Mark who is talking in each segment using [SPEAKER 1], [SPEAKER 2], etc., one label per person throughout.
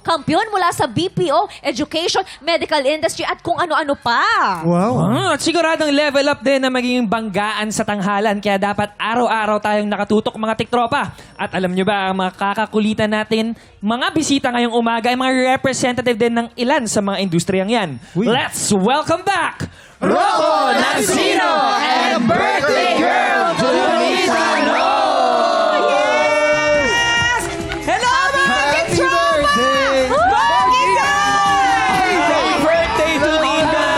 [SPEAKER 1] kampiyon mula sa BPO, education, medical industry at kung ano-ano pa.
[SPEAKER 2] Wow.
[SPEAKER 3] At siguradong level up din na magiging banggaan sa tanghalan. Kaya dapat araw-araw tayong nakatutok mga tiktropa. At alam nyo ba, ang mga kakakulitan natin, mga bisita ngayong umaga ay mga representative din ng ilan sa mga industriyang yan. Let's welcome back Rocco Nancino and birthday girl Julissa No!
[SPEAKER 4] Yes! Hello, mga tiktropa!
[SPEAKER 3] Happy birthday, Julissa!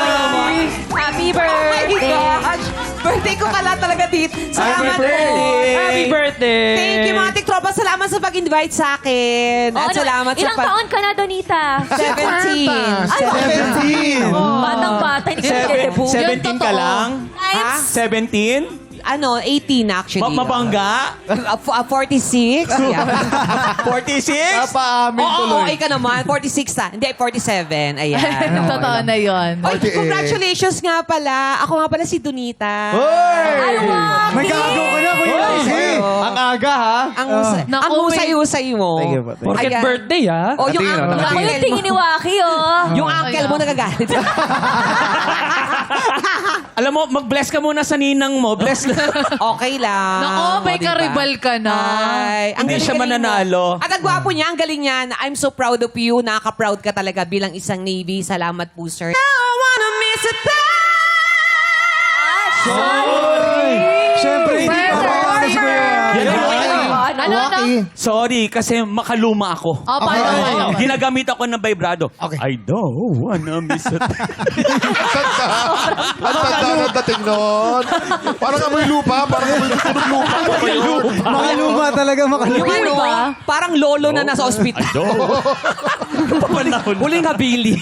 [SPEAKER 1] Happy
[SPEAKER 4] Oh my
[SPEAKER 1] birthday!
[SPEAKER 4] gosh! Birthday ko pala talaga dito. Salamat po.
[SPEAKER 3] Happy birthday!
[SPEAKER 4] Thank you, mga tiktropa. Salamat sa pag-invite sa akin. At salamat sa
[SPEAKER 1] Ilang taon ka na, Donita?
[SPEAKER 4] 17.
[SPEAKER 1] Ay,
[SPEAKER 2] 17.
[SPEAKER 1] Batang-bata, hindi ka nag-debut.
[SPEAKER 5] 17 ka lang?
[SPEAKER 4] Ha?
[SPEAKER 5] 17?
[SPEAKER 4] Ano, 18 actually.
[SPEAKER 5] Mabangga?
[SPEAKER 4] 46? Yeah.
[SPEAKER 5] 46?
[SPEAKER 2] Napaamin
[SPEAKER 4] Oo,
[SPEAKER 2] tuloy.
[SPEAKER 4] okay ka naman. 46 na. Hindi, 47. Ayan.
[SPEAKER 6] Totoo na yun.
[SPEAKER 4] Oy, congratulations nga pala. Ako nga pala si Donita.
[SPEAKER 1] Ay, wow!
[SPEAKER 2] May gago ka na, Kuya Lucy. Ang aga, ha?
[SPEAKER 4] Ang
[SPEAKER 6] Naku,
[SPEAKER 4] husay-husay mo.
[SPEAKER 2] Thank you po.
[SPEAKER 3] Porket
[SPEAKER 4] Ayan.
[SPEAKER 3] birthday, ha?
[SPEAKER 4] Oh, yung
[SPEAKER 2] Nakatingin,
[SPEAKER 1] Ako yung
[SPEAKER 4] uncle
[SPEAKER 1] tingin ni Waki, oh.
[SPEAKER 4] Yung uncle mo nagagalit.
[SPEAKER 5] Alam mo, mag-bless ka muna sa ninang mo. Bless na.
[SPEAKER 4] Okay lang.
[SPEAKER 6] Nako, may
[SPEAKER 4] diba?
[SPEAKER 6] karibal ka na.
[SPEAKER 4] Ay, ang
[SPEAKER 5] Hindi siya
[SPEAKER 4] galing-galing mo.
[SPEAKER 5] mananalo.
[SPEAKER 4] At ang gwapo niya, ang galing niya. I'm so proud of you. Nakaka-proud ka talaga bilang isang Navy. Salamat po, sir. I wanna miss it.
[SPEAKER 2] Siyempre, hindi pa pa si Kuya.
[SPEAKER 1] Ano?
[SPEAKER 5] Sorry, kasi makaluma ako.
[SPEAKER 6] Oh, paano?
[SPEAKER 5] Ginagamit ako ng vibrado.
[SPEAKER 2] Okay.
[SPEAKER 5] I don't wanna miss it.
[SPEAKER 7] Ang tanda ng dating nun. Parang amoy lupa. Parang amoy tunog lupa. Ano ba yun?
[SPEAKER 2] Makaluma talaga, makaluma.
[SPEAKER 4] Ano, parang lolo na nasa ospital.
[SPEAKER 5] Huling habili.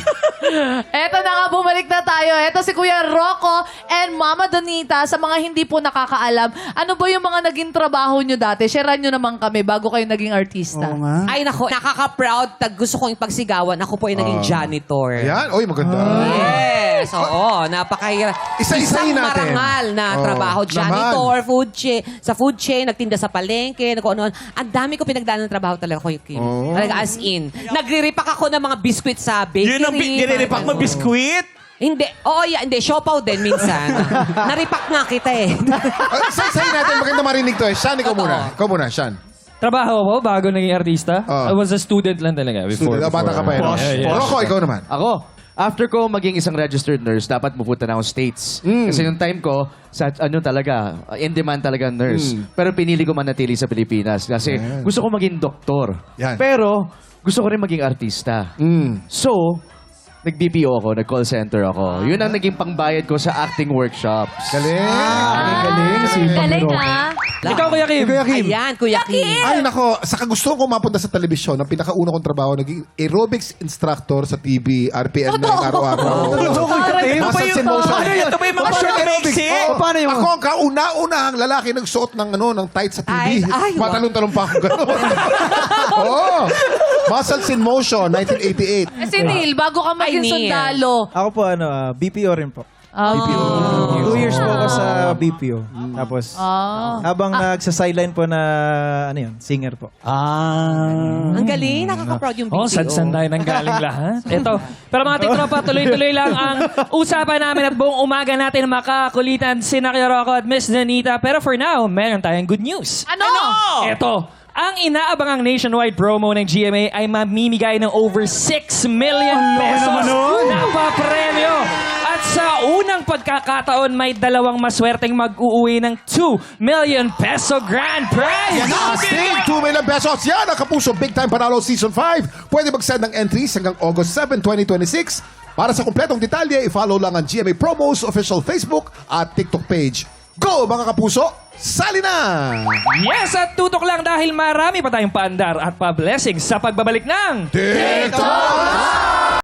[SPEAKER 6] Eto na nga, bumalik na tayo. Eto si Kuya Rocco and Mama Donita. Sa mga hindi po nakakaalam, ano ba yung mga naging trabaho nyo dati? Sharean nyo naman kami bago kayo naging artista.
[SPEAKER 2] Oo nga.
[SPEAKER 4] Ay, nako. Nakaka-proud. Gusto kong ipagsigawan. Ako po ay naging janitor.
[SPEAKER 7] Ayan. Uy, maganda.
[SPEAKER 4] Yes, oo. Napakahirap.
[SPEAKER 7] Isa-isahin
[SPEAKER 4] Isang
[SPEAKER 7] natin.
[SPEAKER 4] marangal na
[SPEAKER 7] Oo,
[SPEAKER 4] trabaho. Janitor,
[SPEAKER 7] naman.
[SPEAKER 4] food chain, sa food chain, nagtinda sa palengke, kung ano. Ang dami ko pinagdaan ng trabaho talaga ko Kim.
[SPEAKER 7] Oo.
[SPEAKER 4] Talaga as in. Nagre-repack ako ng mga biscuit sa bakery.
[SPEAKER 5] Yun ang giniripak mo, biskuit?
[SPEAKER 4] Hindi. Oo, hindi. Siopaw din minsan. Naripak nga kita eh.
[SPEAKER 7] Isa-isahin natin. Maganda marinig to eh. Sean, ikaw
[SPEAKER 4] Totoo.
[SPEAKER 7] muna. Ikaw muna, Sean.
[SPEAKER 3] Trabaho ko bago naging artista.
[SPEAKER 7] Oh.
[SPEAKER 3] I was a student lang talaga before.
[SPEAKER 7] Student. Bata ka pa yun.
[SPEAKER 5] Posh, posh.
[SPEAKER 7] Rocco, ikaw naman.
[SPEAKER 8] Ako, after ko maging isang registered nurse, dapat pupunta na ako States. Kasi yung time ko, sa ano talaga, in demand talaga ang nurse. Pero pinili ko manatili sa Pilipinas kasi gusto ko maging doktor.
[SPEAKER 7] Yan.
[SPEAKER 8] Pero gusto ko rin maging artista. So, nag-BPO ako, nag-call center ako. Yun ang naging pangbayad ko sa acting workshops.
[SPEAKER 7] Galing.
[SPEAKER 2] Galing, si
[SPEAKER 1] Galing,
[SPEAKER 2] Pamero.
[SPEAKER 1] ha?
[SPEAKER 3] Ikaw, Kuya Kim.
[SPEAKER 2] Kuya Kim.
[SPEAKER 4] Ayan, Kuya Kim.
[SPEAKER 7] Ay, nako. Sa kagustuhan ko mapunta sa telebisyon, ang pinakauna kong trabaho, naging aerobics instructor sa TV, RPN na yung araw-araw. Muscles in motion.
[SPEAKER 5] Ito ba yung mga short mixi?
[SPEAKER 2] Paano yung...
[SPEAKER 7] Ako ang kauna-unahang lalaki nagsuot ng ng tights sa TV.
[SPEAKER 4] Ay, ay, wow.
[SPEAKER 7] Patalon-talon pa ako gano'n. Oo. Muscles in motion, 1988.
[SPEAKER 6] Eh, si Neil, bago ka maging
[SPEAKER 4] Ay, Neil.
[SPEAKER 6] sundalo.
[SPEAKER 9] Ako po, BPO rin po.
[SPEAKER 6] Ah.
[SPEAKER 9] 2 years po ako sa BPO. Tapos, habang nagsa-sideline po na, singer po.
[SPEAKER 4] Ang galing. Nakaka-proud yung
[SPEAKER 3] Oh,
[SPEAKER 4] BPO.
[SPEAKER 3] sad tayo nang galing lahat. Ito. Pero mga tiktropa, tuloy-tuloy lang ang usapan namin at buong umaga natin makakulitan si Kuya Rocco at Miss Donita. Pero for now, meron tayong good news.
[SPEAKER 6] Ano?
[SPEAKER 3] Ito. Ang inaabangang nationwide promo ng GMA ay mamimigay ng over 6 million pesos na papremyo. At sa unang pagkakataon, may dalawang maswerteng mag-uuwi ng 2 million peso grand prize.
[SPEAKER 7] Yan ang astig! 2 million pesos. Yan ang Kapuso Big Time Panalo Season 5. Pwede mag-send ng entries hanggang August 7, 2026. Para sa kumpletong detalye, i-follow lang ang GMA Promos official Facebook at TikTok page. Go, mga Kapuso! Sali na!
[SPEAKER 3] Yes, at tutok lang dahil marami pa tayong paandar at pa-blessings sa pagbabalik ng
[SPEAKER 7] TikTok!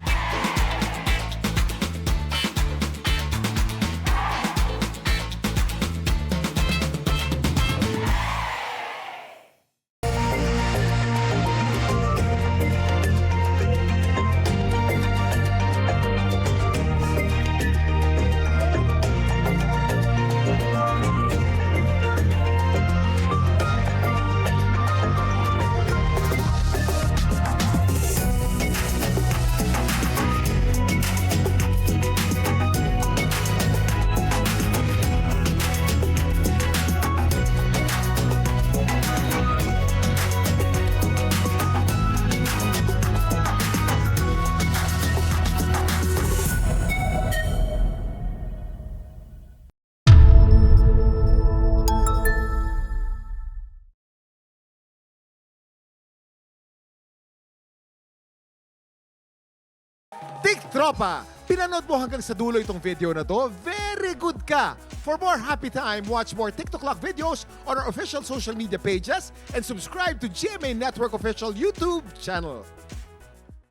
[SPEAKER 7] TikTropa, pinanood mo hanggang sa dulo itong video na to? Very good ka! For more happy time, watch more TikTok Clock videos on our official social media pages and subscribe to GMA Network official YouTube channel.